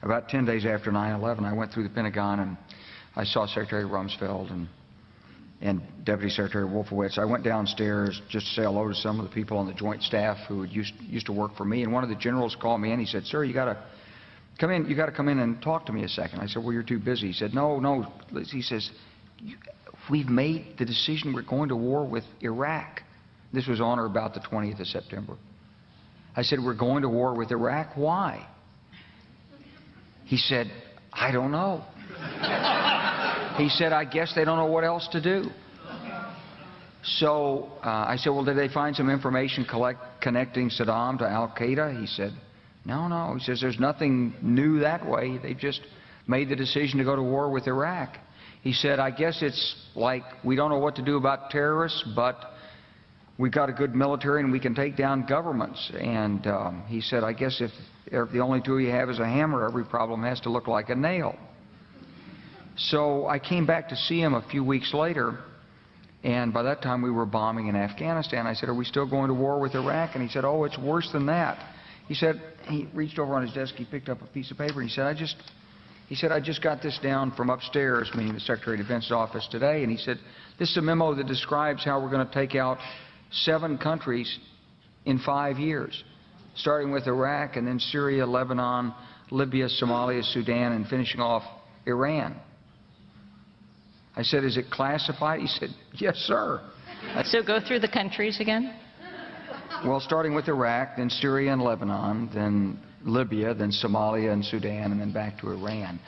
about 10 days after 9/11, I went through the Pentagon and I saw Secretary Rumsfeld and Deputy Secretary Wolfowitz. I went downstairs just to say hello to some of the people on the Joint Staff who used to work for me, and one of the generals called me in. He said, "Sir, you got to come in. You got to come in and talk to me a second." I said, "Well, you're too busy." He said, "No." He says, "We've made the decision. We're going to war with Iraq." This was on or about the 20th of September. I said, "We're going to war with Iraq. Why?" He said, "I don't know." He said, "I guess they don't know what else to do." So I said, "Well, did they find some information connecting Saddam to Al-Qaeda?" He said, No. He says, "There's nothing new that way. They just made the decision to go to war with Iraq." He said, "I guess it's like we don't know what to do about terrorists, but we've got a good military and we can take down governments." And he said, "I guess if the only tool you have is a hammer, every problem has to look like a nail." So I came back to see him a few weeks later, and by that time we were bombing in Afghanistan. I said, "Are we still going to war with Iraq?" And he said, "Oh, it's worse than that." He said, he reached over on his desk, he picked up a piece of paper, and he said, I just got this down from upstairs," meaning the Secretary of Defense's office today, and he said, "This is a memo that describes how we're going to take out 7 countries in 5 years, starting with Iraq and then Syria, Lebanon, Libya, Somalia, Sudan, and finishing off Iran." I said, "Is it classified?" He said, "Yes, sir." So go through the countries again. Well, starting with Iraq, then Syria and Lebanon, then Libya, then Somalia and Sudan, and then back to Iran.